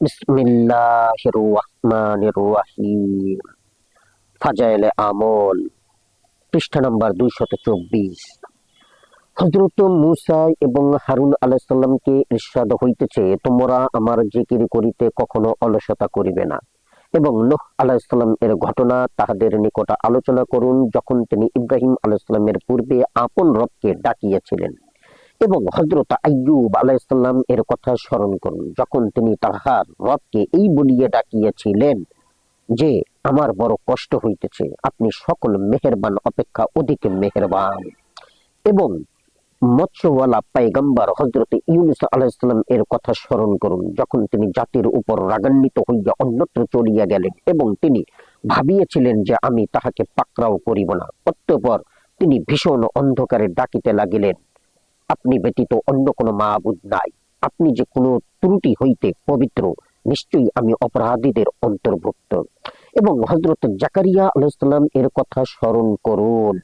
বিসমিল্লাহির রহমানির রহিম। ফাজাইলে আমল, পৃষ্ঠা নাম্বার 224। হযরত মূসা এবং হারুন আলাইহিস সালামকে ইরশাদ হইতেছে, তোমরা আমার জিকির করিতে কখনো অলসতা করিবে না। এবং নূহ আলাইহিস সালাম এর ঘটনা তাহাদের নিকট আলোচনা করুন, যখন তিনি ইব্রাহিম আলাইহিস সালামের পূর্বে আপন রবকে ডাকিয়েছিলেন। এবং হযরত আইয়ুব আলাইহিস সালাম এর কথা স্মরণ করুন, যখন তিনি তাহার রবকে এই বলিয়া ডাকিয়েছিলেন যে, আমার বড় কষ্ট হইতেছে, আপনি সকল মেহেরবান অপেক্ষা অধিক মেহেরবান। এবং মৎস্যওয়ালা পায়গাম্বার হযরত ইউনূস আলাইহিস সালাম এর কথা স্মরণ করুন, যখন তিনি জাতির উপর রাগান্বিত হইয়া অন্যত্র চলিয়া গেলেন এবং তিনি ভাবিয়েছিলেন যে আমি তাহাকে পাকড়াও করিব না। অতঃপর তিনি ভীষণ অন্ধকারে ডাকিতে লাগিলেন, আপনি ব্যতীত অন্য কোনো মাবুদ নাই, আপনি যে কোনো ত্রুটি হইতে পবিত্র, নিশ্চয়ই আমি অপরাধীদের অন্তর্ভুক্ত। এবং হযরত জাকারিয়া আলাইহিস সালাম এর কথা স্মরণ করুন,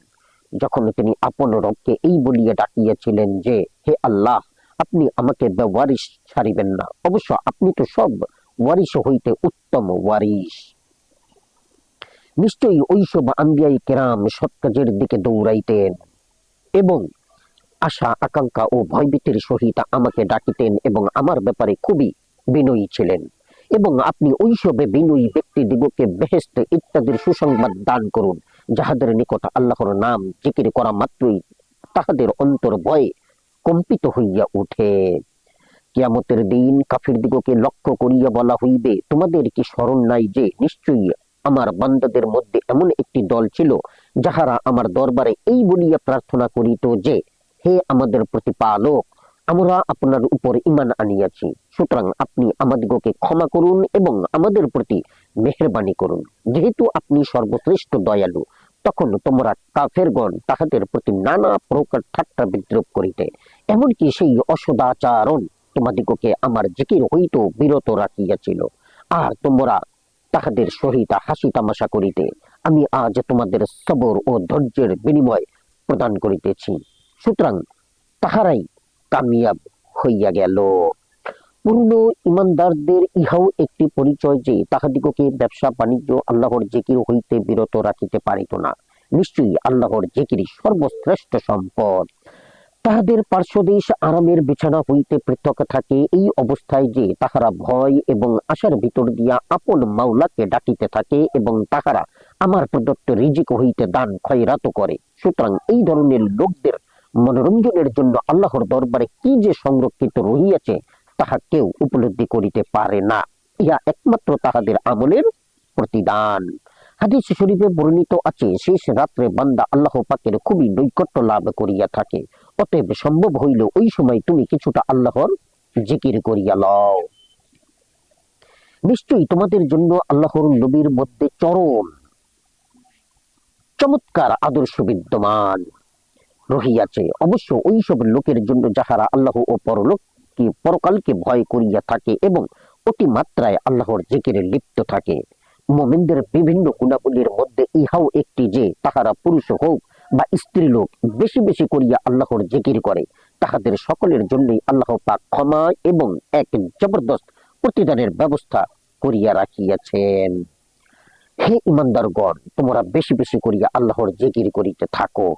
যখন তিনি আপন রবকে এই বলিয়া ডাকিয়েছিলেন যে, হে আল্লাহ, আপনি আমাকে বেওয়ারিশ ছাড়িবেন না, অবশ্য আপনি তো সব ওয়ারিশ হইতে উত্তম ওয়ারিশ। নিশ্চয়ই ওইসব আম্বিয়ায়ে কেরাম সৎ কাজের দিকে দৌড়াইতেন এবং আশা আকাঙ্ক্ষা ও ভয়ভীতির সহিত আমাকে ডাকিতেন এবং আমার ব্যাপারে খুবই বিনয়ী ছিলেন। এবং আপনি ওইসবে বিনয়ী ব্যক্তিদিগকে বেহেশত ইত্যাদির সুসংবাদ দান করুন, যাহাদের নিকট আল্লাহর নাম জিকির করা মাত্রই তাহাদের অন্তর ভয়ে কম্পিত হইয়া উঠে। কিয়ামতের দিন কাফিরদিগকে লক্ষ্য করিয়া বলা হইবে, তোমাদের কি স্মরণ নাই যে নিশ্চয়ই আমার বান্দাদের মধ্যে এমন একটি দল ছিল, যাহারা আমার দরবারে এই বলিয়া প্রার্থনা করিত যে, হে আমাদের প্রতিপালক, আমরা আপনার উপর ঈমান আনিয়াছি, সুতরাং আপনি আমাদিগকে ক্ষমা করুন এবং আমাদের প্রতি মেহেরবানি করুন, যেহেতু আপনি সর্বশ্রেষ্ঠ দয়ালু। তখন তোমরা কাফেরগণ তাহাদের প্রতি নানা প্রকার ঠাট্টা বিদ্রূপ করিতে, এমনকি সেই অসদাচরণ তোমাদিগকে আমার জিকির হইতে বিরত রাখিয়াছিল, আর তোমরা তাহাদের সহিত হাসি তামাশা করিতে। আমি আজ তোমাদের সবর ও ধৈর্যের বিনিময় প্রদান করিতেছি, সুতরাং তাহারাই কামিয়াব হইয়া গেল। পূর্ণ ইমানদারদের ইহাও একটি পরিচয় যে তাহাদিগকে ব্যবসা বাণিজ্য আল্লাহর জিকির হইতে বিরত রাখিতে পারিত না। নিশ্চয়ই আল্লাহর জিকিরই সর্বশ্রেষ্ঠ সম্পদ। তাহাদের পার্শ্বদেশ আরামের বিছানা হইতে পৃথক থাকে, এই অবস্থায় যে তাহারা ভয় এবং আশার ভিতর দিয়া আপন মাওলাকে ডাকিতে থাকে এবং তাহারা আমার প্রদত্ত রিজিক হইতে দান খয়রাত করে। সুতরাং এই ধরনের লোকদের মনোরঞ্জনের জন্য আল্লাহর দরবারে কি যে সংরক্ষিত রহিয়াছে, তাহা কেউ উপলব্ধি করিতে পারে না। ইহা একমাত্র তাহাদের আমলের প্রতিদান। হাদিস শরীফে বর্ণিত আছে, শেষ রাত্রে বান্দা আল্লাহ পাকের খুবই নৈকট্য লাভ করিয়া থাকে, অতএব সম্ভব হইল ওই সময় তুমি কিছুটা আল্লাহর জিকির করিয়া লও। নিশ্চয়ই তোমাদের জন্য আল্লাহর নবীর মধ্যে চরম চমৎকার আদর্শ বিদ্যমান রহিয়াছে। অবশ্য ওই সব লোকের জন্য যাহারা আল্লাহ ও পরকালকে ভয় করিয়া থাকে এবং অতি মাত্রায় আল্লাহর জিকিরে লিপ্ত থাকে। মুমিনদের বিভিন্ন গুণাবলীর মধ্যে ইহাও একটি যে তাহারা পুরুষ হোক বা স্ত্রী লোক বেশি বেশি করিয়া আল্লাহর জিকির করে। তাহাদের সকলের জন্যই আল্লাহ পাক ক্ষমা এবং এক জবরদস্ত প্রতিদানের ব্যবস্থা করিয়া রাখিয়াছেন। হে ইমানদারগণ, তোমরা বেশি বেশি করিয়া আল্লাহর জিকির করিতে থাকো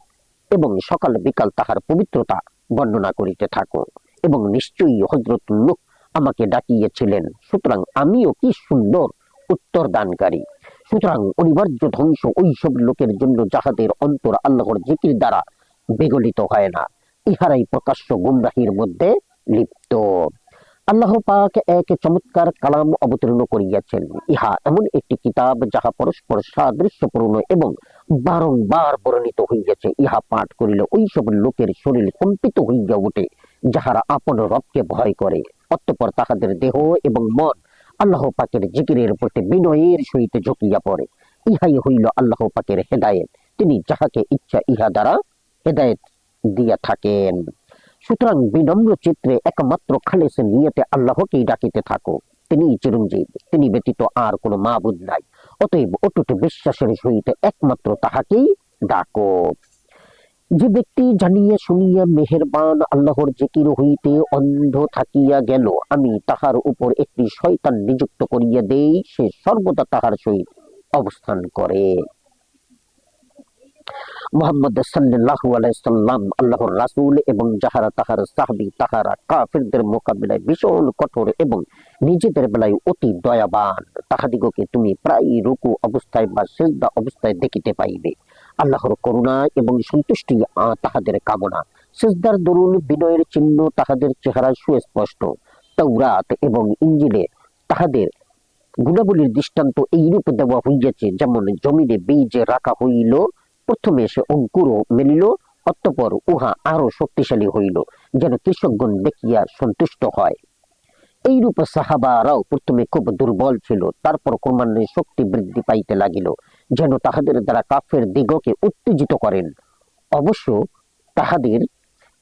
এবং সকাল বিকাল তাহার পবিত্রতা বর্ণনা করিতে থাকো। এবং নিশ্চয়ই হযরত নূহ আমাকে ডাকিয়েছিলেন, সুতরাং আমিও কি সুন্দর উত্তর দানকারী। সুতরাং অনিবার্য ধ্বংস ওই সব লোকের জন্য যাহাদের অন্তর আল্লাহর জিকির দ্বারা বিগলিত হয় না, ইহারাই প্রকাশ্য গুমরাহির মধ্যে লিপ্ত। আল্লাহ পাক এক চমৎকার কালাম অবতীর্ণ করিয়াছেন। ইহা এমন একটি কিতাব যাহা পরস্পর সাদৃশ্যপূর্ণ এবং বারংবার বর্ণিত হইয়াছে। ইহা পাঠ করিলে ওই সব লোকের শরীর কম্পিত হইয়া ওঠে, যাহারা আপন রবকে ভয় করে। অতঃপর তাহাদের দেহ এবং মন আল্লাহ পাকের জিকিরের প্রতি বিনয়ের সহিত ঝুঁকিয়া পড়ে। ইহাই হইল আল্লাহ পাকের হেদায়েত। তিনি যাহাকে ইচ্ছা ইহা দ্বারা হেদায়েত দিয়া থাকেন। সুতরাং বিনম্র চিত্রে একমাত্র খালেস নিয়তে আল্লাহকেই ডাকিতে থাকো। তিনি চিরঞ্জীব, তিনি ব্যতীত আর কোনো মাবুদ নাই। অতএব অটুট বিশ্বাসের সহিত একমাত্র তাহাকেই ডাকো। যে ব্যক্তি জানিয়া শুনিয়া মেহেরবান আল্লাহর জিকির হইতে অন্ধ থাকিয়া গেল, আমি তাহার উপর একটি শয়তান নিযুক্ত করিয়া দেই, সে সর্বদা তাহার সহিত অবস্থান করে। মুহাম্মদ সাল্লাল্লাহু আলাইহি সাল্লাম আল্লাহর রাসূল এবং যাহারা তাহার সাহাবী, তাহারা কাফিরদের মোকাবিলায় ভীষণ কঠোর এবং নিজেদের বেলায় অতি দয়াবান। তাহাদিগকে তুমি প্রায় রুকু অবস্থায় বা সিজদা অবস্থায় দেখিতে পাইবে। আল্লাহর করুণা এবং সন্তুষ্টি তাহাদের কামনা। সিজদার দরুন বিনয়ের চিহ্ন তাহাদের চেহারায় সুস্পষ্ট। তাওরাত এবং ইনজিলে তাহাদের গুণাবলীর দৃষ্টান্ত এইরূপ দেওয়া হইয়াছে, যেমন জমিনে বীজ রাখা হইল, প্রথমে সে অঙ্কুর মেলিল, অতঃপর উহা আরো শক্তিশালী হইল, যেন কৃষকগণ দেখিয়া সন্তুষ্ট হয়। এইরূপ সাহাবারাও প্রথমে খুব দুর্বল ছিল, তারপর ক্রমান্বয়ে শক্তি বৃদ্ধি পাইতে লাগিল, যেন তাহাদের দ্বারা কাফের দিগকে উত্তেজিত করেন। অবশ্য তাহাদের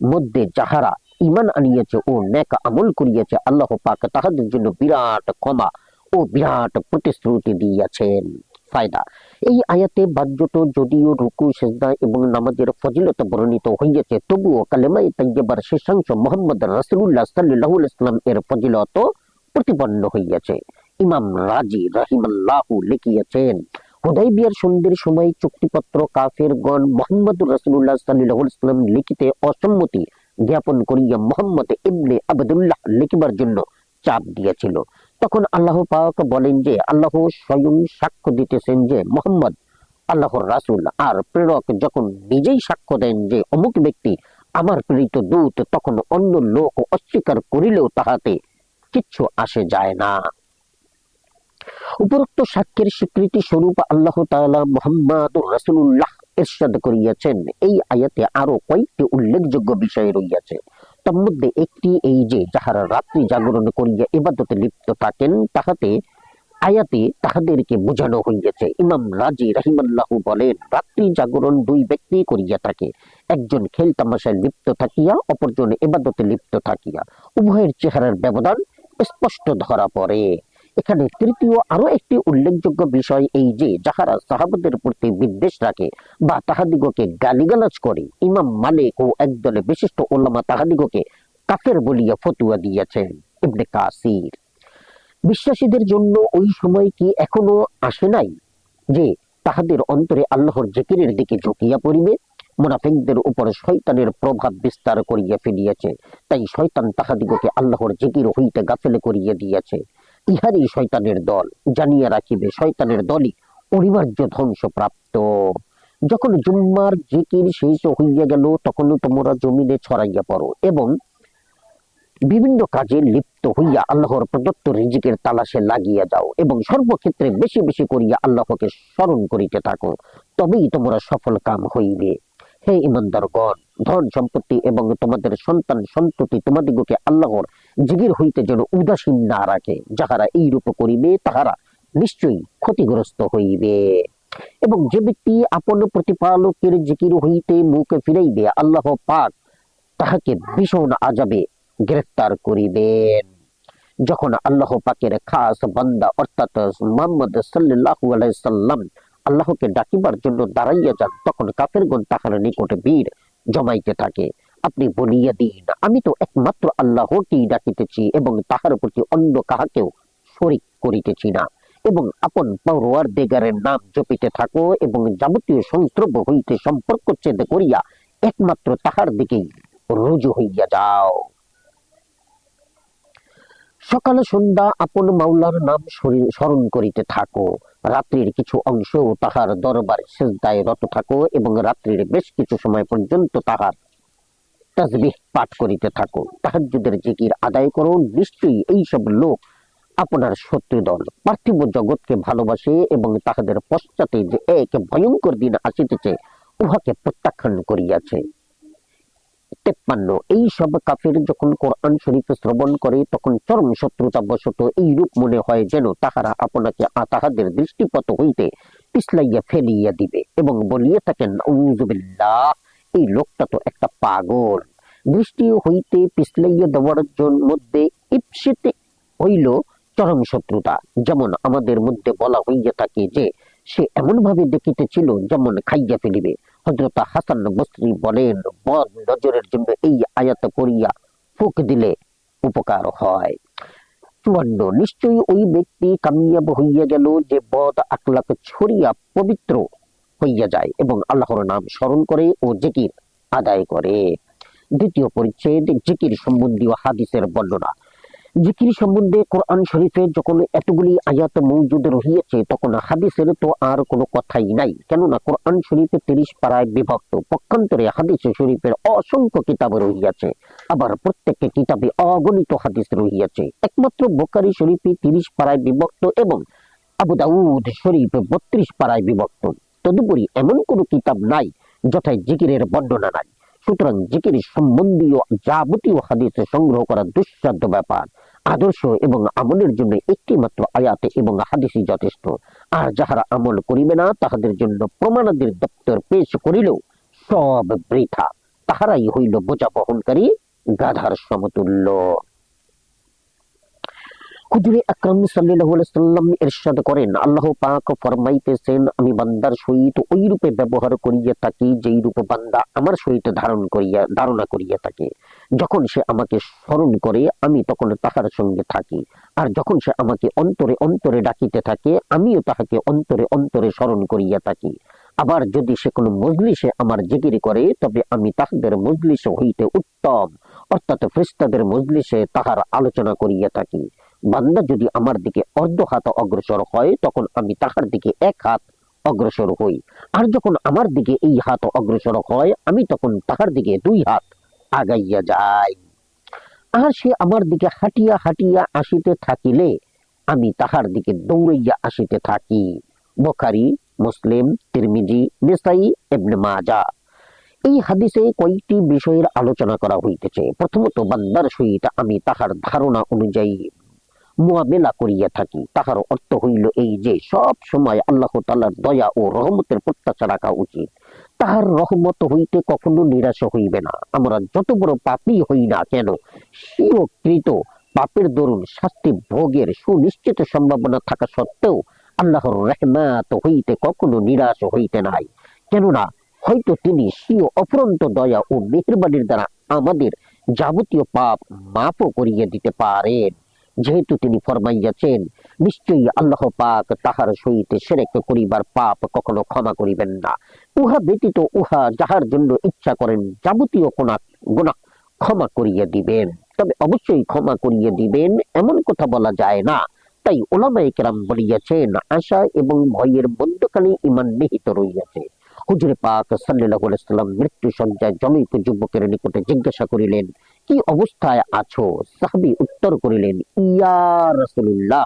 মধ্যে যাহারা ঈমান আনিয়াছে ও নেক আমল করিয়াছে, আল্লাহ পাক তাহাদের জন্য বিরাট ক্ষমা ও বিরাট প্রতিশ্রুতি দিয়াছেন। ফায়দা: এই আয়াতে বাহ্যত যদিও রুকু, সিজদা এবং নামাজের ফজিলত বর্ণিত হইয়াছে, তবুও কালেমায়ে তাইয়্যিবার শেষাংশ মুহাম্মদ রাসূলুল্লাহ সাল্লাল্লাহু আলাইহি ওয়াসাল্লাম এর ফজিলত প্রতিপন্ন হইয়াছে। ইমাম রাজি রাহিমাল্লাহু লিখিয়াছেন, হুদাইবিয়ার সন্ধির সময় চুক্তিপত্র কাফেরগণ মুহাম্মদুর রাসূলুল্লাহ সাল্লাল্লাহু আলাইহি ওয়াসাল্লাম লিখিতে অসম্মতি জ্ঞাপন করিয়া মুহাম্মদ ইবনে আবদুল্লাহ লিখিবার জন্য চাপ দিয়েছিল। তখন আল্লাহ পাক বলেন যে, আল্লাহ স্বয়ং সাক্ষ্য দিতেছেন যে মুহাম্মদ আল্লাহর রাসূল, আর প্রেরক যখন নিজেই সাক্ষ্য দেন যে অমুক ব্যক্তি আমার প্রেরিত দূত, তখন অন্য লোক অস্বীকার করিলেও তাহাতে কিচ্ছু আসে যায় না। উপরোক্ত সাক্ষ্যের স্বীকৃতি স্বরূপ আল্লাহ তাআলা মুহাম্মাদুর রাসূলুল্লাহ ইরশাদ করিয়াছেন। এই আয়াতে আরো কয়েকটি উল্লেখযোগ্য বিষয় রইয়াছে। তন্মধ্যে একটি এই যে, যাহারা রাত্রি জাগরণ করিয়া ইবাদতে লিপ্ত থাকেন, তাহাতে আয়াতে তাহাদেরকে বোঝানো হইয়াছে। ইমাম রাজি রাহিমাল্লাহু বলেন, রাত্রি জাগরণ দুই ব্যক্তি করিয়া থাকে, একজন খেল তামাশায় লিপ্ত থাকিয়া, অপরজন ইবাদতে লিপ্ত থাকিয়া। উভয়ের চেহারার ব্যবধান স্পষ্ট ধরা পড়ে। এখানে তৃতীয় আরো একটি উল্লেখযোগ্য বিষয় এই যে, যাহারা সাহাবাদের প্রতি বিদ্বেষ রাখে বা তাহাদিগকে গালিগালাজ করে, ইমাম মালিক ও একদলে বিশিষ্ট ওলামা তাহাদিগকে কাফের বলিয়া ফতুয়া দিয়েছেন। ইবনে কাসির: বিশ্বাসীদের জন্য ওই সময় কি এখনো আসে নাই যে তাহাদের অন্তরে আল্লাহর জিকিরের দিকে ঝুঁকিয়া পড়িবে? মুনাফিকদের উপর শয়তানের প্রভাব বিস্তার করিয়া ফেলিয়াছে, তাই শয়তান তাহাদিগকে আল্লাহর জিকির হইতে গাফেল করিয়া দিয়াছে। ইহারই শয়তানের দল। জানিয়া রাখিবে, শয়তানের দলই অনিবার্য ধ্বংসপ্রাপ্ত। যখন জুম্মার জিকির শেষ হইয়া গেল, তখন তোমরা জমিনে ছড়াইয়া পড়ো এবং বিভিন্ন কাজে লিপ্ত হইয়া আল্লাহর প্রদত্ত রিজিকের তালাশে লাগিয়া যাও এবং সর্বক্ষেত্রে বেশি বেশি করিয়া আল্লাহকে স্মরণ করিতে থাকো, তবেই তোমরা সফল কাম হইবে। হে ইমানদারগণ, ধন সম্পত্তি এবং তোমাদের সন্তান সন্ততি তোমাদিগকে আল্লাহর জিকির হইতে যেন উদাসীন না রাখে। যাহারা এইরূপ করিবে, তাহারা নিশ্চয়ই ক্ষতিগ্রস্ত হইবে। এবং যে ব্যক্তি আপন প্রতিপালকের জিকির হইতে মুখ ফিরাইবে, আল্লাহ পাক তাহাকে ভীষণ আযাবে গ্রেফতার করিবেন। যখন আল্লাহ পাকের খাস বান্দা অর্থাৎ মুহাম্মদ সাল্লাল্লাহু আলাইহি সাল্লাম আল্লাহকে ডাকিবার জন্য দাঁড়াইয়া যান, তখন কাফেরগণ তাহার নিকটে ভিড় জমাইতে থাকে। আপনি বলিয়া দিন, আমি তো একমাত্র আল্লাহকেই ডাকিতেছি এবং তাহার প্রতি অন্য কাহাকেও শরীক করিতেছি না, এবং আপন পরওয়ারদিগারের নাম জপিতে থাকো এবং যাবতীয় সংস্রব হইতে সম্পর্ক ছেদ করিয়া একমাত্র তাহার দিকেই রুজু হইয়া যাও। সকালে সন্ধ্যা আপন মাওলার নাম স্মরণ করিতে থাকো। রাত্রির কিছু অংশ তাহার দরবারে সিজদায় রত থাকো এবং রাত্রির বেশ কিছু সময় পর্যন্ত তাহার তাসবিহ পাঠ করিতে থাকো। তাহাজ্জুদের জিকির আদায় করো। নিশ্চয়ই এইসব লোক আপনার শত্রু দল, পার্থিব জগৎকে ভালোবাসে এবং তাহাদের পশ্চাতে যে এক ভয়ঙ্কর দিন আসিতেছে, উহাকে প্রত্যাখ্যান করিয়াছে। 53 এই সব কাফের যখন কোরআন শরীফ শ্রবণ করে, তখন চরম শত্রুতা বশত এইরূপ মনে হয় যেন তাহারা আপনাকে তাহাদের দৃষ্টিপথ হইতে পিছলাইয়া ফেলিয়া দিবে এবং বলিয়া থাকেন, নাউযুবিল্লাহ, এই লোকটা তো একটা পাগল। দৃষ্টি হইতে পিছলাইয়া দেওয়ার মধ্যে ইপসিতে হইল চরম শত্রুতা। যেমন আমাদের মধ্যে বলা হইয়া থাকে যে, সে এমন ভাবে দেখিতেছিল যেমন খাইয়া ফেলিবে। হযরত হাসান বসরি বলেন, বদ নজরের জন্য এই আয়াত পড়িয়া ফুঁক দিলে উপকার হয়। 54, নিশ্চয়ই ওই ব্যক্তি কামিয়াব হইয়া গেল যে বদ আকলাক ছড়িয়া পবিত্র হইয়া যায় এবং আল্লাহর নাম স্মরণ করে ও জিকির আদায় করে। দ্বিতীয় পরিচ্ছেদ, জিকির সম্বন্ধীয় হাদিসের বর্ণনা। জিকির সম্বন্ধে কোরআন শরীফে যখন এতগুলি আয়াত মৌজুদ রহিয়াছে তখন হাদিসের তো আর কোনো কথাই নাই, কেননা কোরআন শরীফে 30 পারায় বিভক্ত। পক্ষান্তরে হাদিস শরীফের অসংখ্য কিতাব রহিয়াছে, আবার প্রত্যেকটি কিতাবে অগণিত হাদিস রহিয়াছে। একমাত্র বুখারী শরীফে 30 পারায় বিভক্ত এবং আবু দাউদ শরীফ 32 পারায় বিভক্ত। তদুপরি এমন কোনো কিতাব নাই যথায় জিকিরের বর্ণনা নাই। সুতরাং জিকির সম্বন্ধীয় যাবতীয় হাদিস সংগ্রহ করা দুঃসাধ্য ব্যাপার। আদর্শ এবং আমলের জন্য একটি মাত্র আয়াতে এবং হাদিসই যথেষ্ট। আর যাহারা আমল করিবে না তাহাদের জন্য প্রমাণাদির দপ্তর পেশ করিলেও সব বৃথা, তাহারাই হইল বোঝা বহনকারী গাধার সমতুল্য। হুজুরে আকরাম সাল্লাল্লাহু আলাইহি সাল্লাম ইরশাদ করেন, আল্লাহ পাক ফরমাইতেছেন, আমি বান্দার সহিত ওই রূপে ব্যবহার করিয়া থাকি যেই রূপ বান্দা আমার সহিত ধারণা করিয়া থাকে। যখন সে আমাকে স্মরণ করে আমি তখন তাহার সঙ্গে থাকি, আর যখন সে আমাকে অন্তরে অন্তরে ডাকিতে থাকে আমিও তাহাকে অন্তরে অন্তরে স্মরণ করিয়া থাকি। আবার যদি সে কোনো মজলিসে আমার জিকির করে তবে আমি তাহাদের মজলিস হইতে উত্তম অর্থাৎ ফেরেশতাদের মজলিসে তাহার আলোচনা করিয়া থাকি। বান্দা যদি আমার দিকে অর্ধ হাত অগ্রসর হয় তখন আমি তাহার দিকে 1 হাত অগ্রসর হই, আর যখন আমার দিকে এই হাত অগ্রসর হয় আমি তখন তাহার দিকে 2 হাত আগাইয়া যাই। আর সে আমার দিকে হাঁটিয়া হাঁটিয়া আসিতে থাকিলে আমি তাহার দিকে দৌড়াইয়া আসিতে থাকি। বুখারী, মুসলিম, তিরমিজি, নিসাই, ইবনে মাজাহ। এই হাদিসে কয়েকটি বিষয়ের আলোচনা করা হইতেছে। প্রথমত, বান্দার সহিত আমি তাহার ধারণা অনুযায়ী মুআমেলা করিয়া থাকি। তাহার অর্থ হইল এই যে সব সময় আল্লাহ তাআলার দয়া ও রহমতের প্রত্যাশা রাখা উচিত। তাহার রহমত হইতে কখনো নিরাশ হইবে না। আমরা যত বড় পাপী হই না কেন, স্বীয়কৃত পাপের দরুন শাস্তি ভোগের সুনিশ্চিত সম্ভাবনা থাকা সত্ত্বেও আল্লাহর রহমত হইতে কখনো নিরাশ হইতে নাই। কেননা হয়তো তিনি স্বীয় অফুরন্ত দয়া ও মেহেরবানির দ্বারা আমাদের যাবতীয় পাপ মাফও করিয়ে দিতে পারেন। যেহেতু তিনি ফরমাইয়াছেন, নিশ্চয়ই আল্লাহ পাক তাহার সহিত শিরক করিবার পাপ কখনো ক্ষমা করিবেন না। উহা ব্যতীত উহা যাহার জন্য ইচ্ছা করেন যাবতীয় গুনাহ ক্ষমা করিয়ে দিবেন। তবে অবশ্যই ক্ষমা করিয়ে দিবেন এমন কথা বলা যায় না। তাই উলামায়ে কেরাম বলিয়াছেন, আশা এবং ভয়ের মধ্যখানে ঈমান নিহিত রহিয়াছে। হুজুরে পাক সাল্লাল্লাহু আলাইহি সাল্লাম মৃত্যু সজ্জায় জনৈক যুবকের নিকটে জিজ্ঞাসা করিলেন, কি অবস্থায় আছো? সাহাবী উত্তর করিলেন, ইয়া রাসূলুল্লাহ,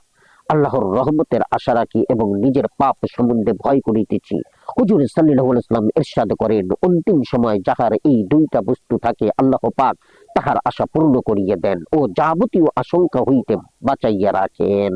আল্লাহর রহমতের আশা রাখি এবং নিজের পাপ সম্বন্ধে ভয় করিতেছি। হুজুর সাল্লাল্লাহু আলাইহি সাল্লাম ইরশাদ করেন, অন্তিম সময় যাহার এই 2টা বস্তু থাকে আল্লাহ পাক তাহার আশা পূর্ণ করিয়া দেন ও যাবতীয় আশঙ্কা হইতে বাঁচাইয়া রাখেন।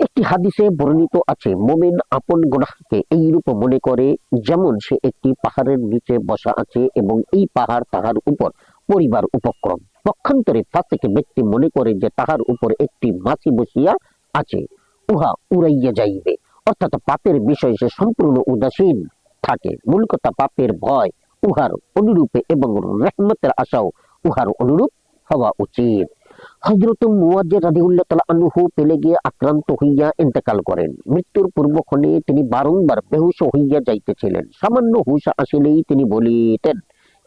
একটি হাদিসে বর্ণিত আছে, মুমিন আপন গুনাহকে এইরূপ মনে করে যেমন সে একটি পাহাড়ের নিচে বসা আছে এবং এই পাহাড় তাহার উপর পরিবার উপক্রম। পক্ষান্তরে ফাসিক ব্যক্তি মনে করে যে তাহার উপর একটি মাছি বসিয়া আছে, উহা উড়াইয়া যাইবে। অর্থাৎ পাপের বিষয়ে সে সম্পূর্ণ উদাসীন থাকে। মূল কথা পাপের ভয় উহার অনুরূপে এবং রহমতের আশাও উহার অনুরূপ হওয়া উচিত। হযরত মুয়াজ্জির রাদিয়াল্লাহু তাআলা আনহু প্লেগে আক্রান্ত হইয়া ইন্তেকাল করেন। মৃত্যুর পূর্বক্ষণে তিনি বারংবার বেহুশ হইয়া যাইতেছিলেন। সামান্য হুঁশ আসিলেই তিনি বলিতেন,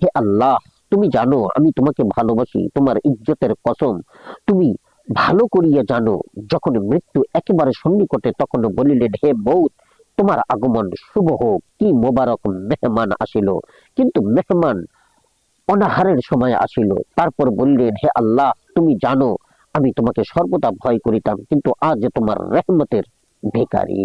হে আল্লাহ, তুমি জানো আমি তোমাকে ভালোবাসি, তোমার ইজ্জতের কসম তুমি ভালো করিয়া জানো। যখন মৃত্যু একেবারে সন্নিকটে তখন বলিলেন, হে মউত, তোমার আগমন শুভ হোক। কি মোবারক মেহমান আসিল। কিন্তু মেহমান অনাহারের সময় আসিল। তারপর বললেন, হে আল্লাহ, তুমি জানো আমি তোমাকে সর্বদা ভয় করিতাম, কিন্তু আজ তোমার রহমতের ভিখারি।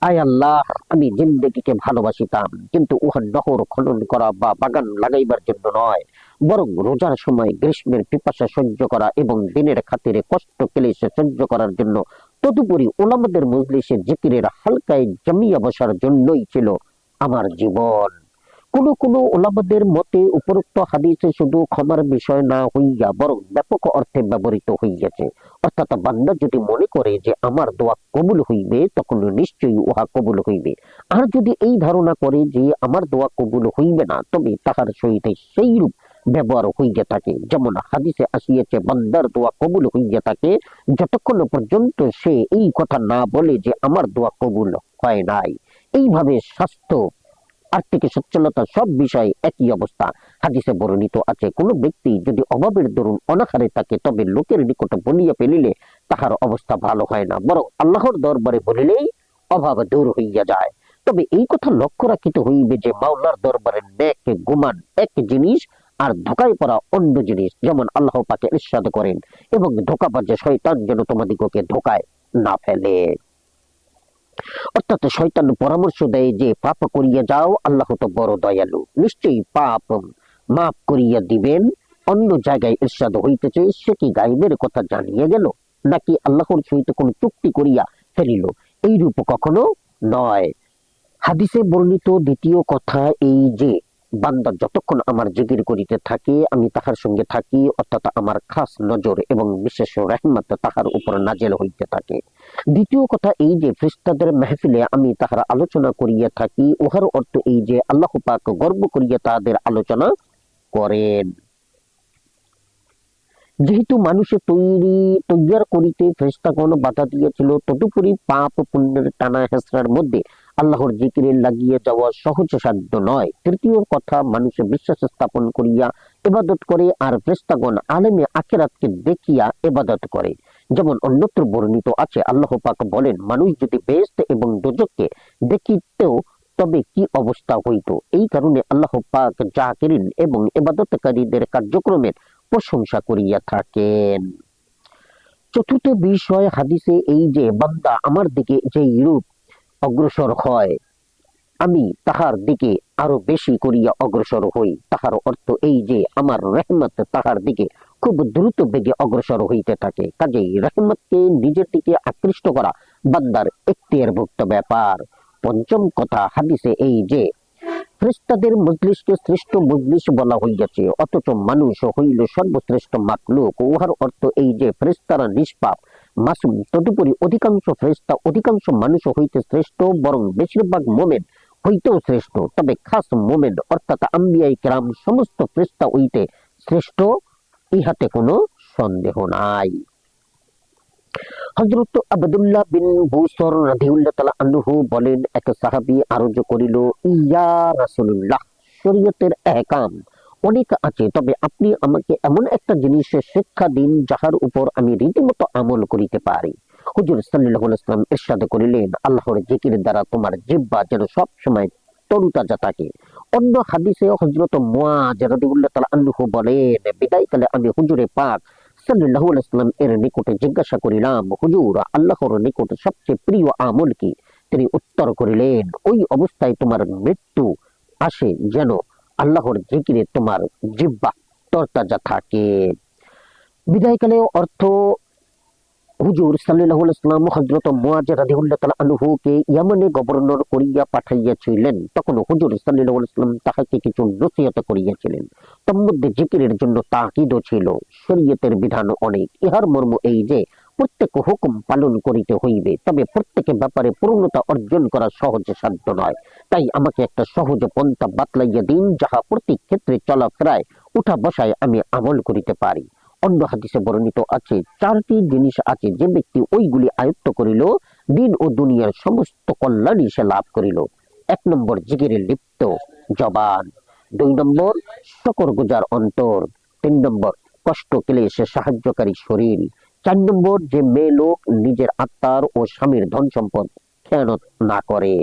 আয় আল্লাহ, আমি জিন্দেগিকে ভালোবাসিতাম, কিন্তু উহা নহর খনন করা বা বাগান লাগাইবার জন্য নয়, বরং রোজার সময় গ্রীষ্মের পিপাসা সহ্য করা এবং দিনের খাতিরে কষ্ট ক্লেশ সহ্য করার জন্য, তদুপরি উলামাদের মজলিসে জিকিরের হালকায় জমিয়া বসার জন্যই ছিল আমার জীবন। কোন কোন ওলামাদের মতে উপরোক্ত হাদিসে শুধু ক্ষমার বিষয় না হইয়া বরং ব্যাপক অর্থে ব্যবহৃত হইয়াছে। অর্থাৎ বান্দা যদি মনে করে যে আমার দোয়া কবুল হইবে, তখন নিশ্চয়ই উহা কবুল হইবে। আর যদি এই ধারণা করে যে আমার দোয়া কবুল হইবে না, তবে তাহার সহিত সেই রূপ ব্যবহার হইয়া থাকে। যেমন হাদিসে আসিয়াছে, বান্দার দোয়া কবুল হইয়া থাকে যতক্ষণ পর্যন্ত সে এই কথা না বলে যে আমার দোয়া কবুল হয় নাই। এইভাবে স্বাস্থ্য, আর্থিক সচ্ছলতা সব বিষয়ে একই অবস্থা। হাদিসে বর্ণিত আছে, কোন ব্যক্তি যদি অভাবের দরুন অনাহারে থাকে, তবে লোকের নিকট বলিয়া ফেলিলে তাহার অবস্থা ভালো হয় না, বরং আল্লাহর দরবারে বলিলেই অভাব দূর হইয়া যায়। তবে এই কথা লক্ষ্য রাখিতে হইবে যে মাওলার দরবারে নেক গুমান এক জিনিস আর ধোকায় পড়া অন্য জিনিস। যেমন আল্লাহ পাকে ইরশাদ করেন, এবং ধোঁকাবাজে শয়তান যেন তোমাদিগকে ধোকায় না ফেলে। অর্থাৎ শয়তান পরামর্শ দেয় যে পাপ করিয়া যাও, আল্লাহ তো বড় দয়ালু, নিশ্চয়ই পাপ মাফ করিয়া দিবেন। অন্য জায়গায় ইরশাদ হইতেছে, সে কি গায়বের কথা জানিয়ে গেল, নাকি আল্লাহর সহিত কোন চুক্তি করিয়া ফেলিল? এইরূপ কখনো নয়। হাদিসে বর্ণিত দ্বিতীয় কথা এই যে বান্দা যতক্ষণ আমার জিকির করিতে থাকে, আমি তাহার সঙ্গে থাকি, অর্থাৎ আমার খাস নজর এবং বিশেষ রহমত তাহার উপর নাজেল হইতে থাকে। দ্বিতীয় কথা এই যে ফেরেশতাদের মাহফিলে আমি তাহার আলোচনা করিয়া থাকি, উহার অর্থ এই যে আল্লাহ পাক গর্ব করিয়া তাহাদের আলোচনা করেন। যেহেতু মানুষের তৈয়ার করিতে ফেরেশতাগণ বাধা দিয়েছিল, তদুপরি পাপ পুণ্যের টানা হেঁচড়ার মধ্যে আল্লাহর জিকিরে লাগিয়ে যাওয়া সহজ সাধ্য নয়। তৃতীয় কথা, মানুষের বিশ্বাস স্থাপন করিয়া ইবাদত করে, আর ফেরেশতাগণ আলেমে আখিরাতকে দেখিয়া ইবাদত করে। যেমন অন্যত্র বর্ণিত আছে, আল্লাহ পাক বলেন, মানুষ যদি বেহেশত এবং দোজখকে দেখিতেও তবে কি অবস্থা হইতো। এই কারণে আল্লাহ পাক জাকিরিন এবং ইবাদতকারীদের কার্যক্রমের প্রশংসা করিয়া থাকেন। চতুর্থ বিষয়, হাদিসে এই যে বান্দা আমার দিকে যে রূপ অগ্রসর হয়, আমি তাহার দিকে আরো বেশি করিয়া অগ্রসর হই, তাহার অর্থ এই যে আমার রহমত তাহার দিকে খুব দ্রুত বেগে অগ্রসর হইতে থাকে। কাজেই রহমতকে নিজের দিকে আকৃষ্ট করা বান্দার এখতিয়ারভুক্ত ব্যাপার। পঞ্চম কথা, হাদিসে এই যে ফেরেশতাদের মজলিসকে শ্রেষ্ঠ মজলিস বলা হইয়াছে, অথচ মানুষ হইল সর্বশ্রেষ্ঠ মাখলুক। উহার অর্থ এই যে ফেরেশতারা নিষ্পাপ, মাসুম, তদুপরি অধিকাংশ ফেরেশতা অধিকাংশ মানুষ হইতে শ্রেষ্ঠ, বরং বেশিরভাগ মোমেন হইতেও শ্রেষ্ঠ। তবে খাস মোমেন অর্থাৎ আম্বিয়ায়ে কেরাম সমস্ত ফেরেশতা হইতে শ্রেষ্ঠ, ইহাতে কোনো সন্দেহ নাই। হযরত আব্দুল্লাহ বিন বুসর রাদিয়াল্লাহু তাআলা আনহু বলেন, এক সাহাবী আরজ করিল, ইয়া রাসূলুল্লাহ, শরীয়তের আহকাম অনেক আছে, তবে আপনি আমাকে এমন একটা জিনিসের শিক্ষা দিন যাহার উপর আমি রীতিমতো আমল করিতে পারি। হুজুর সাল্লাল্লাহু আলাইহি ওয়াসাল্লাম ইরশাদ করিলেন, আল্লাহর জিকির দ্বারা তোমার জিহ্বা যেন সব সময় তরুতাজা থাকে। অন্য হাদিসে হযরত মুআয রাদিয়াল্লাহু তাআলা আনহু বলেন, বিদায়কালে আমি হুজুরে পাক সাল্লাল্লাহু আলাইহি ওয়াসাল্লাম এর নিকটে জিজ্ঞাসা করিলাম, হুজুর, আল্লাহর নিকট সবচেয়ে প্রিয় আমল কি? তিনি উত্তর করিলেন, ওই অবস্থায় তোমার মৃত্যু আসে যেন আল্লাহর জিকিরে তোমার জিহ্বা তরতাজা থাকে। বিদায়কালে অর্থ, হুজুর সাল্লাল্লাহু আলাইহি ওয়াসাল্লাম হযরত মুআয রাদিয়াল্লাহু তাআলা আনহুকে ইয়ামানে গভর্নর করিয়া পাঠাইয়াছিলেন। তখন হুজুর সাল্লাল্লাহু আলাইহি ওয়াসাল্লাম তাহাকে কিছু নসিহত করিয়াছিলেন। তন্মধ্যে জিকিরের জন্য তাকিদও ছিল। শরীয়তের বিধান অনেক, ইহার মর্ম এই যে প্রত্যেক হুকুম পালন করিতে হইবে, তবে প্রত্যেকের ব্যাপারে পূর্ণতা অর্জন করা সহজ সাধ্য নয়। তাই আমাকে একটা সহজ পন্থা বাতলাইয়া দিন, যাহা প্রতি ক্ষেত্রে চলাফেরায় উঠা বসায় আমি আমল করিতে পারি। অন্য হাদিসে বর্ণিত আছে, চারটি জিনিস আছে, যে ব্যক্তি ওইগুলি আয়ত্ত করিল, দিন ও দুনিয়ার সমস্ত কল্যাণই সে লাভ করিল। 1 নম্বর, জিকিরে লিপ্ত জবান। 2 নম্বর, শকর গুজার অন্তর। 3 নম্বর, কষ্ট ক্লেশে সাহায্যকারী শরীর। 4 নম্বর, যে মেয়ে লোক নিজের আত্মার ও স্বামীর ধন সম্পদ খেয়ানত না করে।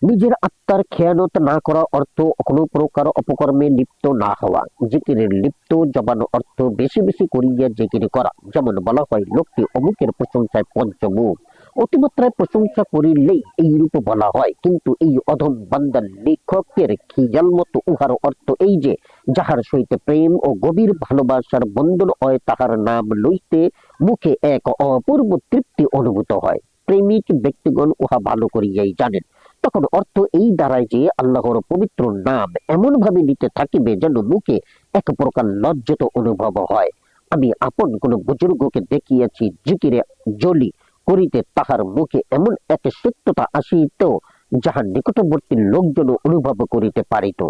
নিজের আত্মার খেয়ানত না করা অর্থ কোনো প্রকার অপকর্মে লিপ্ত না হওয়া। জিকিরের লিপ্ত জবান অর্থ বেশি বেশি করিয়া জিকির করা। যেমন বলা হয়, লোকটি অমুকের প্রশংসায় পঞ্চমুখ, অতিমাত্রায় প্রশংসা করিলেই এইরূপ বলা হয়। কিন্তু এই অধম বান্দার লেখকের খিজাল মতো উহার অর্থ এই যে যাহার সহিত প্রেম ও গভীর ভালোবাসার বন্ধন হয়, তাহার নাম লইতে মুখে এক অপূর্ব তৃপ্তি অনুভূত হয়। প্রেমিক ব্যক্তিগণ উহা ভালো করিয়াই জানেন। তখন অর্থ এই দাঁড়ায় যে আল্লাহর পবিত্র নাম এমন ভাবে নিতে থাকিবে যেন মুখে এক প্রকার লজ্জিত অনুভব হয়। আমি আপন কোন বুজুর্গকে দেখিয়াছি, জিকিরে জলি করিতে তাহার মুখে এমন এক সত্যতা আসিত যাহার নিকটবর্তী লোকজন অনুভব করিতে পারিত।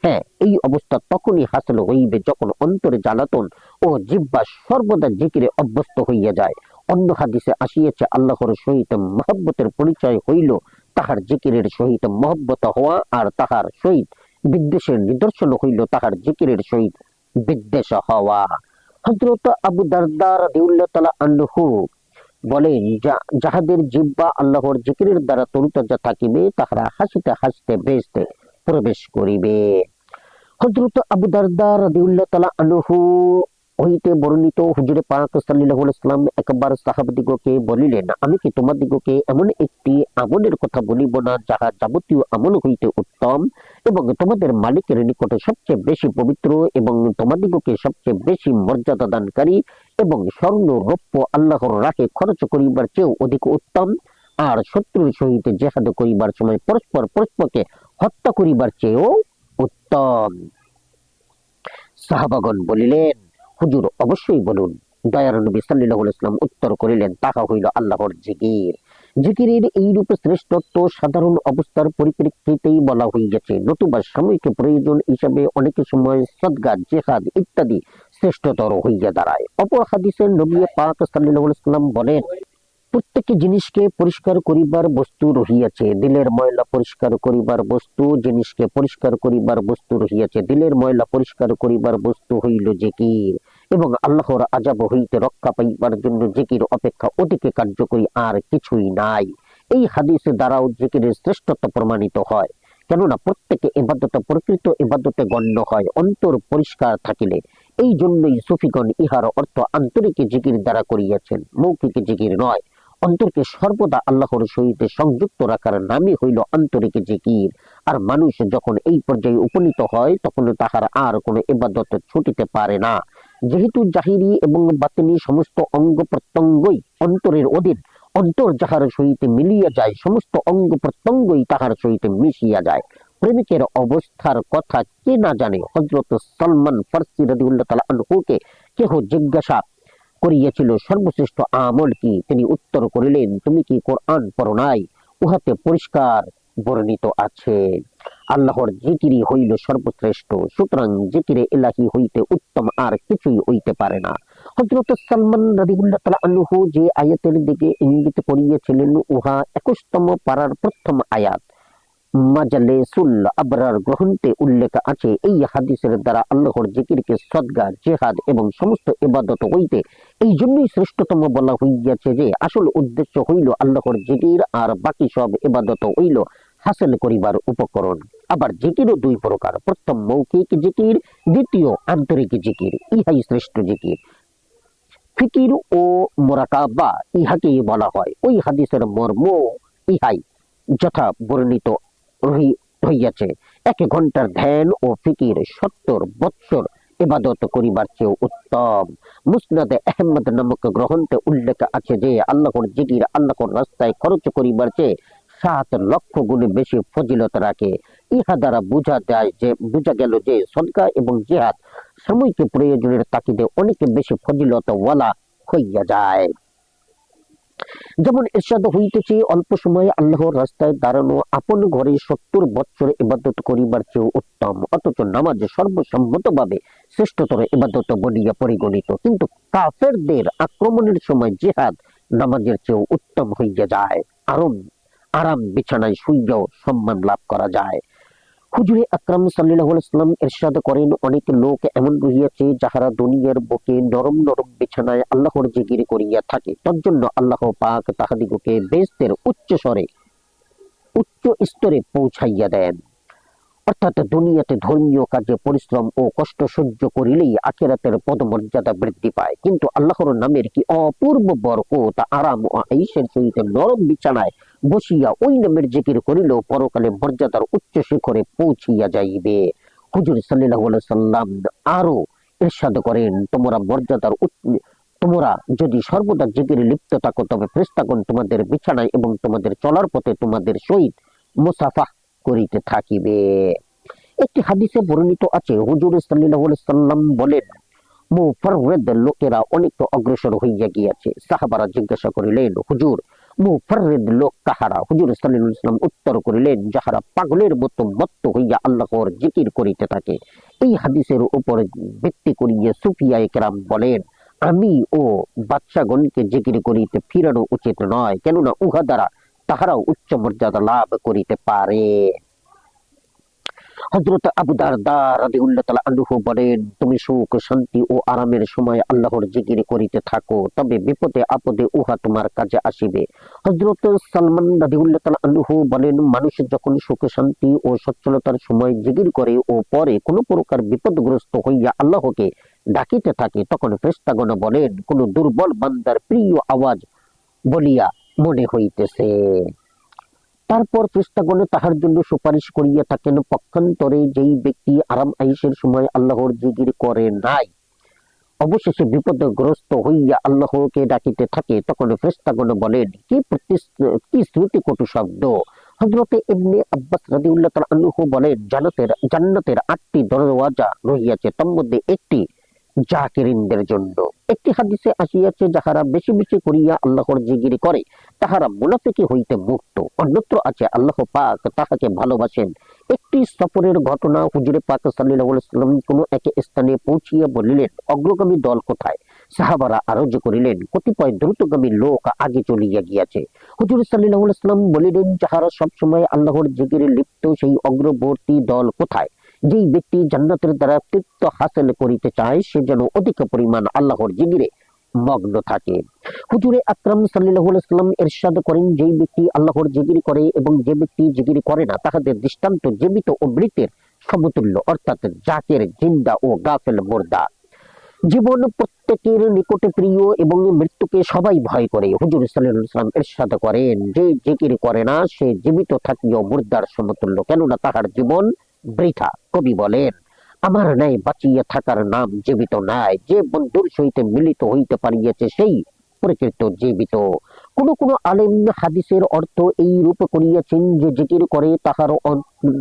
হ্যাঁ, এই অবস্থা তখনই হাসিল হইবে যখন অন্তরে জ্বালাতন ও জিহ্বা সর্বদা জিকিরে অভ্যস্ত হইয়া যায়। অন্য হাদিসে আসিয়াছে, আল্লাহর সহিত মহব্বতের পরিচয় হইল তাহার জিকিরের সহিত মহব্বত হওয়া, আর তাহার সহিত বিদ্বেষের নিদর্শন হইল তাহার জিকিরের সহিত বিদ্বেষ হওয়া। হযরত আবু দারদা রাদিয়াল্লাহু তাআলা আনহু বলেন, যাহাদের জিহ্বা আল্লাহর জিকিরের দ্বারা তরুতাজা থাকিবে তাহারা হাসিতে হাসিতে বেহেশতে প্রবেশ করিবে। হযরত আবু দারদা রাদিয়াল্লাহু তাআলা আনহু হইতে বর্ণিত, হুজুরে পাক সাল্লাল্লাহু আলাইহি ওয়াসাল্লাম একবার সাহাবাদিগকে বলিলেন, আমি কি তোমাদিগকে এমন একটি আমলের কথা বলিব না যাহা যাবতীয় আমল হইতে উত্তম এবং তোমাদের মালিকের নিকটে সবচেয়ে বেশি পবিত্র এবং তোমাদিগকে সবচেয়ে বেশি মর্যাদা দানকারী এবং স্বর্ণ রৌপ্য আল্লাহর রাহে খরচ করিবার চেয়েও অধিক উত্তম, আর শত্রুর সহিত জেহাদ করিবার সময় পরস্পর পরস্পরকে হত্যা করিবার চেয়েও উত্তম। সাহাবাগণ বলিলেন, হুজুর অবশ্যই বলুন। দয়ার নবী সাল্লাল্লাহু আলাইহি ওয়াসাল্লাম উত্তর করিলেন, তাহা হইল আল্লাহর জিকির। জিকিরের এই রূপে শ্রেষ্ঠত্ব সাধারণ অবস্থার পরিপ্রেক্ষিতেই বলা হইয়াছে, নতুবা সাময়িক প্রয়োজন হিসাবে অনেক সময় সদকা, জিহাদ ইত্যাদি শ্রেষ্ঠতর হইয়া দাঁড়ায়। অপর হাদিসে নবী পাক সাল্লাল্লাহু আলাইহি ওয়াসাল্লাম বলেন, প্রত্যেক জিনিসকে পরিষ্কার করিবার বস্তু রহিয়াছে, দিলের ময়লা পরিষ্কার করিবার বস্তু, জিনিসকে পরিষ্কার করিবার বস্তু রহিয়াছে। দিলের ময়লা পরিষ্কার করিবার বস্তু হইল জিকির, এবং আল্লাহর আযাব হইতে রক্ষা পাইবার জন্য জিকির অপেক্ষা অধিক কার্যকরী আর কিছুই নাই। এই হাদিসে দ্বারাও জিকিরের শ্রেষ্ঠত্ব প্রমাণিত হয়, কেননা প্রত্যেকে ইবাদত প্রকৃত ইবাদতে গণ্য হয় অন্তর পরিষ্কার থাকিলে। এই জন্যই সুফিগণ ইহার অর্থ আন্তরিক জিকির দ্বারা করিয়াছেন, মৌখিক জিকির নয়। অন্তরকে সর্বদা আল্লাহর সহিত সংযুক্ত রাখার নামই হইল আন্তরিক জিকির। আর মানুষ যখন এই পর্যায়ে উপনীত হয় তখন তাহার আর কোনো ইবাদত ছুটিতে পারে না, যেহেতু জাহিরি এবং বাতিনি সমস্ত অঙ্গ প্রত্যঙ্গই অন্তরের অধীন। অন্তর যাহার সহিত মিলিয়া যায়, সমস্ত অঙ্গ প্রত্যঙ্গই তাহার সহিত মিশিয়া যায়। প্রেমিকের অবস্থার কথা কে না জানে। হযরত সালমান ফারসি রাদিয়াল্লাহু তাআলা আনহুকে কেহ জিজ্ঞাসা করিয়াছিল, সর্বশ্রেষ্ঠ আমল কি? তিনি উত্তর করিলেন, তুমি কি কোরআন পড়ো নাই? উহাতে পরিষ্কার বর্ণিত আছে, আল্লাহর জিকিরই হইল সর্বশ্রেষ্ঠ। সুতরাং জিকিরে ইলাহি হইতে উত্তম আর কিছুই হইতে পারে না। হযরত সালমান রাদিয়াল্লাহু তাআলা আনহু যে আয়াতের দিকে ইঙ্গিত করিয়াছিলেন, উহা 21তম পারার প্রথম আয়াত মাজলিসুল আবরার গ্রন্থে উল্লেখ আছে। এই হাদিসের দ্বারা আল্লাহর জিকিরকে সদকা, জিহাদ এবং সমস্ত ইবাদত হইতে এই জন্যই শ্রেষ্ঠতম বলা হইয়াছে যে আসল উদ্দেশ্য হইল আল্লাহর জিকির, আর বাকি সব ইবাদত হইল হাসিল করিবার উপকরণ। আবার জিকিরও দুই প্রকার, প্রথম মৌখিক জিকির, দ্বিতীয় আন্তরিক জিকির। ইহাই শ্রেষ্ঠ জিকির। ফিকির ও মুরাকাবা ইহাকেই বলা হয়। ওই হাদিসের মর্ম ইহাই যথা বর্ণিত হইয়াছে, 1 ঘন্টার ধ্যান ও ফিকির 70 বৎসর ইবাদত করিবার চেয়ে উত্তম। মুসনাদে আহমদ নামক গ্রন্থে উল্লেখ আছে যে আল্লাহর জিকির আল্লাহর রাস্তায় খরচ করিবার চেয়ে 7 লক্ষ গুণ বেশি ফজিলত রাখে। ইহা দ্বারা বুঝা গেল যে সদকা এবং জিহাদ সাময়িক প্রয়োজনের তাকিদে অনেক বেশি ফজিলত ওয়ালা হইয়া যায়। যেমন ইরশাদ হইতেছে, অল্প সময়ে আল্লাহর রাস্তায় দাঁড়ানো আপন ঘরে 70 বৎসর ইবাদত করিবার চেয়ে উত্তম। অথচ নামাজ সর্বসম্মতভাবে শ্রেষ্ঠতর ইবাদত বলিয়া পরিগণিত, কিন্তু কাফেরদের আক্রমণের সময় জিহাদ নামাজের চেয়ে উত্তম হইয়া যায়। আরাম বিছানায় শুইয়াও সম্মান লাভ করা যায়। হুজুরে আকরাম সাল্লাল্লাহু আলাইহি ওয়াসাল্লাম ইরশাদ করেন, অনেক লোক এমন রহিয়াছে যাহারা দুনিয়ার বুকে নরম নরম বিছানায় আল্লাহর জিকির করিয়া থাকে, তজ্জন্য আল্লাহ পাক তাহাদিগকে বেহেশতের উচ্চ স্তরে পৌঁছাইয়া দেন। অর্থাৎ দুনিয়াতে ধর্মীয় কাজে পরিশ্রম ও কষ্ট সহ্য করিলেই আখিরাতের পদমর্যাদা বৃদ্ধি পায়, কিন্তু আল্লাহর নামের কি অপূর্ব বরকত। আরাম ও আয়েশের সহিত নরম বিছানায় বসিয়া ওই নামের জিকির করিলেও পরকালে মর্যাদার উচ্চ শিখরে পৌঁছিয়া যাইবে। হুজুর সাল্লাল্লাহু আলাইহি সাল্লাম আরো ইরশাদ করেন, তোমরা যদি সর্বদা জিকিরে লিপ্ত থাকো তবে ফেরেশতাগণ তোমাদের বিছানায় এবং তোমাদের চলার পথে তোমাদের সহিত মুসাফা করিতে থাকিবে। একটি হাদিসে বর্ণিত আছে, হুজুর সাল্লাল্লাহু আলাইহি সাল্লাম বলেন, মুফাররিদ লোকেরা অনেক অগ্রসর হইয়া গিয়াছে। সাহাবারা জিজ্ঞাসা করিলেন, হুজুর, মুফাররিদ লোক কাহারা? হুজুর সাল্লাল্লাহু আলাইহি ওয়াসাল্লাম উত্তর করিলেন, যাহারা পাগলের মতো মত্ত হইয়া আল্লাহর জিকির করিতে থাকে। এই হাদিসের উপর ভিত্তি করিয়া সুফিয়ায়ে কেরাম বলেন, আমি ও বাদশাগণকে জিকির করিতে ফিরানো উচিত নয়, কেননা উহা দ্বারা তাহারাও উচ্চ মর্যাদা লাভ করিতে পারে। হযরত আবু দারদা রাদিয়াল্লাহু তাআলা আনহু বলেন, তুমি সুখ শান্তি ও আরামের সময় আল্লাহর জিকির করিতে থাকো, তবে বিপদে আপদে উহা তোমার কাজে আসিবে। হযরত সালমান রাদিয়াল্লাহু তাআলা আনহু বলেন, মানুষ যখন সুখ শান্তি ও সচ্ছলতার সময় জিকির করে ও পরে কোনো প্রকার বিপদগ্রস্ত হইয়া আল্লাহকে ডাকিতে থাকে, তখন ফেরেশতাগণ বলেন, কোন দুর্বল বান্দার প্রিয় আওয়াজ বলিয়া মনে হইতেছে। তারপর ফেরেশতাগণ তাহার জন্য সুপারিশ করিয়া থাকেন। পক্ষান্তরে যেই ব্যক্তি আরাম আয়েশের সময় আল্লাহর জিকির করে নাই, অবশেষে বিপদগ্রস্ত হইয়া আল্লাহকে ডাকিতে থাকে, তখন ফেরেশতাগণ বলেন, কি শ্রুতিকটু শব্দ। হযরতে ইবনে আব্বাস রাদিয়াল্লাহু তাআলা আনহু বলেন, জান্নাতের ৮টি দরওয়াজা রহিয়াছে, তার মধ্যে একটি জাকিরিনদের জন্য। একটি হাদিসে আসিয়াছে, যাহারা বেশি বেশি করিয়া আল্লাহর জিকির করে তাহারা মুনাফিকি হইতে মুক্ত। অন্যত্র আছে, আল্লাহ পাক তাহাকে ভালোবাসেন। একটি সফরের ঘটনা, হুজুরে পাক সাল্লাল্লাহু আলাইহি ওয়াসাল্লাম কোনো এক স্থানে পৌঁছিয়া বলিলেন, অগ্রগামী দল কোথায়? সাহাবারা আরজ করিলেন, কতিপয় দ্রুতগামী লোক আগে চলিয়া গিয়াছে। হুজুর সাল্লাল্লাহু আলাইহি ওয়াসাল্লাম বলিলেন, যাহারা সবসময় আল্লাহর জিকিরে লিপ্ত, সেই অগ্রবর্তী দল কোথায়? যেই ব্যক্তি জান্নাতের দ্বারা তৃপ্ত হাসিল করিতে চায়, সে যেন অধিক পরিমাণ আল্লাহর জিকিরে মগ্ন থাকে। হুজুরে আকরাম সাল্লাল্লাহু আলাইহি ওয়াসাল্লাম ইরশাদ করেন, যেই ব্যক্তি আল্লাহর জিকির করে এবং যে ব্যক্তি জিকির করে না, তাহাদের দৃষ্টান্ত জীবিত ও মৃতের সমতুল্য, অর্থাৎ জাকির জিন্দা ও গাফেল মুর্দা। জীবন প্রত্যেকের নিকটে প্রিয় এবং মৃত্যুকে সবাই ভয় করে। হুজুর সাল্লাল্লাহু আলাইহি ওয়াসাল্লাম ইরশাদ করেন, যে জিকির করে না সে জীবিত থাকিও মুর্দার সমতুল্য, কেননা তাহার জীবন বৃথা। কবি বলেন, আমার ন্যায় বাঁচিয়া থাকার নাম জীবিত নাই, যে বন্ধুর সহিত মিলিত হইতে পারিয়াছে সেই প্রকৃত জীবিত। কোন কোন আলেম হাদিসের অর্থ এই রূপ করিয়াছেন যে জিকির করে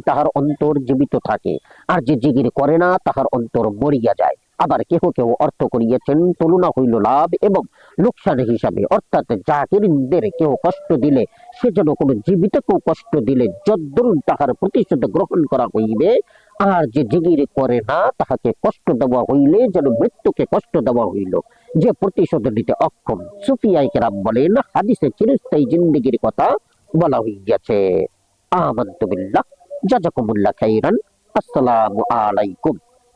তাহার অন্তর জীবিত থাকে, আর যে জিকির করে না তাহার অন্তর মরিয়া যায়। আবার কেহ কেউ অর্থ করিয়াছেন তুলনা হইল লাভ এবং লোকসান হিসাবে, অর্থাৎ জাকিরদের কেউ কষ্ট দিলে সে যেন কোনো জীবিতকেও কষ্ট দিলে যদ্দরুন তাহার প্রতিশোধ গ্রহণ করা হইবে, আর যে জিকির করে না তাহাকে কষ্ট দেওয়া হইলে যেন মৃত্যুকে কষ্ট দেওয়া হইল, যে প্রতিশোধ নিতে অক্ষম। সুফিয়ায়ে কেরাম বলেন, হাদিসে চিরস্থায়ী জিন্দেগির কথা বলা হইয়াছে। আমানতু বিল্লাহ। জাযাকুমুল্লাহ খাইরান। আসসালামু আলাইকুম।